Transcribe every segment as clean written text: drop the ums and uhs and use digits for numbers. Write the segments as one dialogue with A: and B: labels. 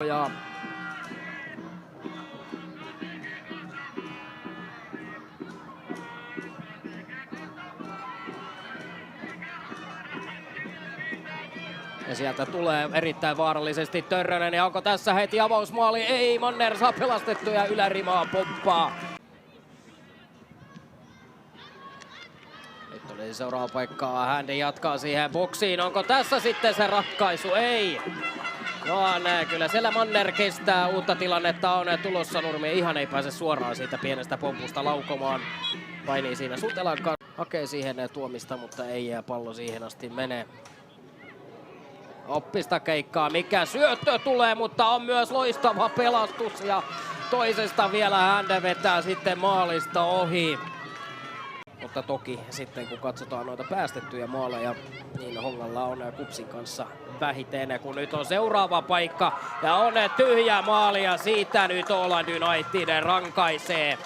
A: Ja sieltä tulee erittäin vaarallisesti Törrönen, ja onko tässä heti avausmaali? Ei, Manner saa pelastettua ja ylärimaa pomppaa. Nyt oli seuraava paikkaa, Hände jatkaa siihen boksiin. Onko tässä sitten se ratkaisu? Ei. No näin, kyllä siellä Manner kestää uutta tilannetta, on tulossa Nurmi. Ihan ei pääse suoraan siitä pienestä pompusta laukomaan. Painii siinä Sutelan kanssa. Hakee siihen tuomista, mutta ei jää pallo siihen asti menee. Oppista keikkaa, mikä syöttö tulee, mutta on myös loistava pelastus ja toisesta vielä Hände vetää sitten maalista ohi. Mutta toki sitten kun katsotaan noita päästettyjä maaleja, niin Hongalla on KuPSin kanssa vähiten, kun nyt on seuraava paikka ja on tyhjä maali ja siitä nyt Åland United rankaisee.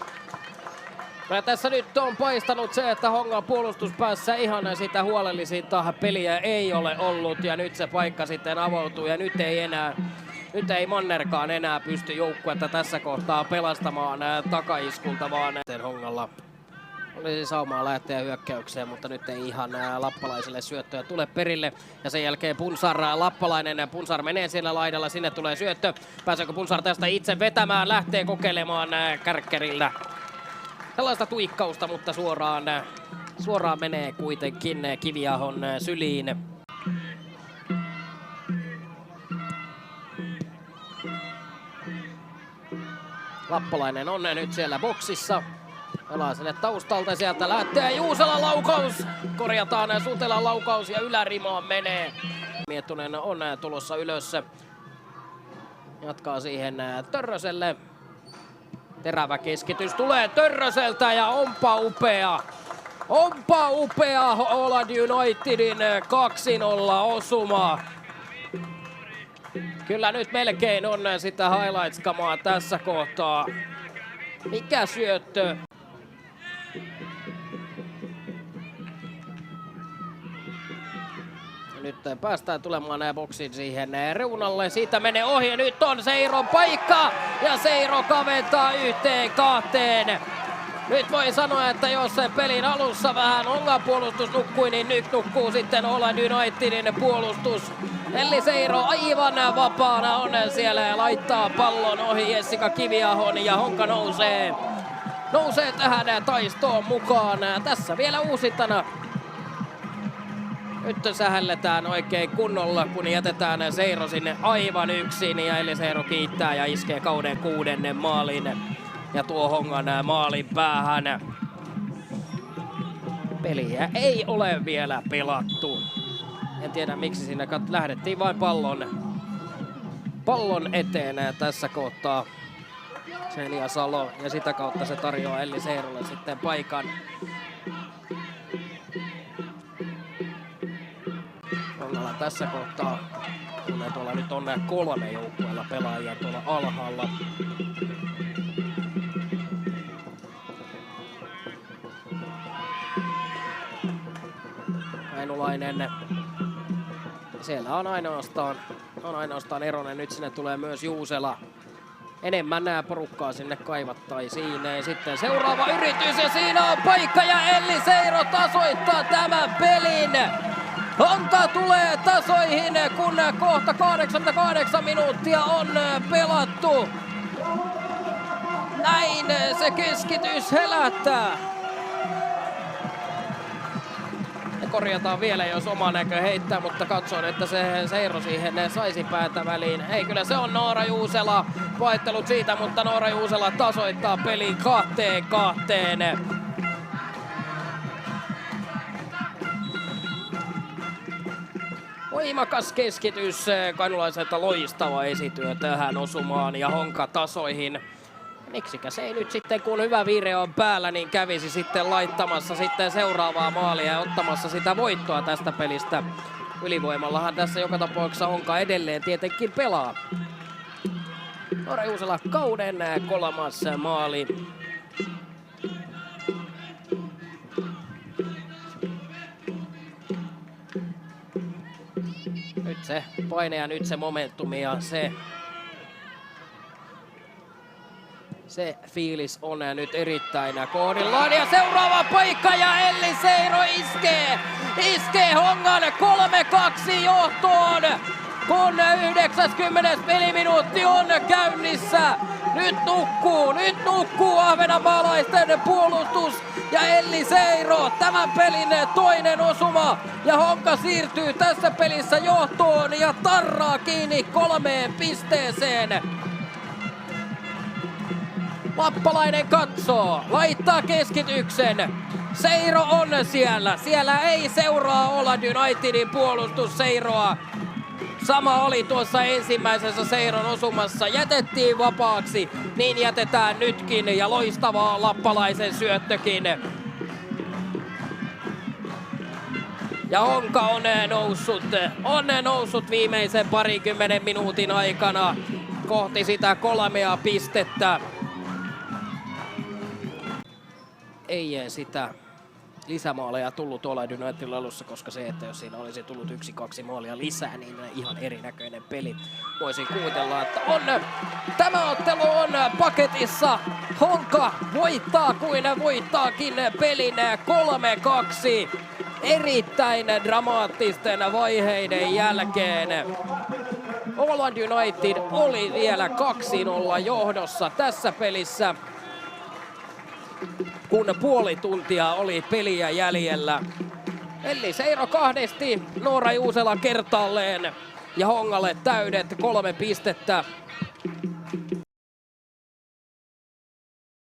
A: Ja tässä nyt on paistanut se, että Hongan puolustuspäässä ihan sitä huolellisinta peliä ei ole ollut ja nyt se paikka sitten avautuu ja nyt ei Mannerkaan enää pysty joukkuetta tässä kohtaa pelastamaan takaiskulta, vaan Hongalla olisi saumaa lähteä hyökkäykseen, mutta nyt ei ihan lappalaisille syöttöä tule perille. Ja sen jälkeen Punsar, lappalainen Punsar menee siellä laidalla, sinne tulee syöttö. Pääseekö Punsar tästä itse vetämään, lähtee kokeilemaan Kärkkerillä. Sellaista tuikkausta, mutta suoraan menee kuitenkin Kiviahon syliin. Lappalainen on nyt siellä boksissa. Pelaa sinne taustalta, sieltä lähtee Juuselan laukaus. Korjataan Sutelan laukaus ja ylärimaan menee. Miettunen on tulossa ylös. Jatkaa siihen Törröselle. Terävä keskitys tulee Törröseltä ja onpa upea. Onpa upea Åland Unitedin 2-0 osuma. Kyllä nyt melkein on sitä highlights-kamaa tässä kohtaa. Mikä syöttö? Nyt päästään tulemaan boksin siihen reunalle. Siitä menee ohi ja nyt on Seiron paikka. Ja Seiro kaventaa 1-2. Nyt voi sanoa, että jos se pelin alussa vähän Hongan puolustus nukkui, niin nyt nukkuu sitten Åland Unitedin puolustus. Elli Seiro aivan vapaana on siellä ja laittaa pallon ohi Jessica Kiviahon ja Honka nousee tähän taistoon mukaan. Tässä vielä uusintana. Nyt sähälletään oikein kunnolla, kun jätetään Seiro sinne aivan yksin ja Elli Seiro kiittää ja iskee kauden 6. maalin ja tuo Hongan maalin päähän. Peliä ei ole vielä pelattu. En tiedä miksi siinä lähdettiin vain pallon eteen tässä kohtaa. Celia Salo ja sitä kautta se tarjoaa Elli Seirolle sitten paikan. Hongalla tässä kohtaa, kun tuolla nyt on 3 joukkueella pelaajia tuolla alhaalla. Ainulainen. Siellä on ainoastaan Eronen, nyt sinne tulee myös Juusela. Enemmän porukkaa sinne kaivattaisiin. Sitten seuraava yritys ja siinä on paikka ja Elli Seiro tasoittaa tämän pelin. Honka tulee tasoihin, kun kohta 88 minuuttia on pelattu. Näin se keskitys helättää. Korjataan vielä, jos oma näkö heittää, mutta katson, että se Seiro siihen saisi päätä väliin. Ei, kyllä se on Noora Juusela. Pahoittelut siitä, mutta Noora Juusela tasoittaa pelin 2-2. Voimakas keskitys kainulaiselta, loistava esityö tähän osumaan ja Honka tasoihin. Miksikä se ei nyt sitten, kun hyvä viire on päällä, niin kävisi sitten laittamassa sitten seuraavaa maalia ja ottamassa sitä voittoa tästä pelistä. Ylivoimallahan tässä joka tapauksessa Honka edelleen tietenkin pelaa. Noora Juusela kauden 3. maali. Nyt se paine ja nyt se momentumi ja se Se fiilis on nyt erittäin kohdillaan ja seuraava paikka ja Elli Seiro iskee Hongan 3-2 johtoon, kun 90. peliminuutti on käynnissä. Nyt nukkuu ahvenanmaalaisten puolustus ja Elli Seiro tämän pelin toinen osuma ja Honka siirtyy tässä pelissä johtoon ja tarraa kiinni 3 pisteeseen. Lappalainen katsoo, laittaa keskityksen. Seiro on siellä. Siellä ei seuraa Oland Unitedin puolustus Seiroa. Sama oli tuossa ensimmäisessä Seiron osumassa. Jätettiin vapaaksi, niin jätetään nytkin ja loistavaa lappalaisen syöttökin. Ja Honka on noussut viimeisen 20 minuutin aikana kohti sitä 3 pistettä. Ei sitä lisämaaleja tullut Oland Unitedin alussa, koska se, että jos siinä olisi tullut 1-2 maalia lisää, niin ihan erinäköinen peli. Voisin kuvitella, että tämä ottelu on paketissa. Honka voittaa kuin voittaakin pelin 3-2 erittäin dramaattisten vaiheiden jälkeen. Oland United oli vielä 2-0 johdossa tässä pelissä, kun puoli tuntia oli peliä jäljellä. Elli Seiro kahdesti, Noora Juusela kertaalleen ja Hongalle täydet 3 pistettä.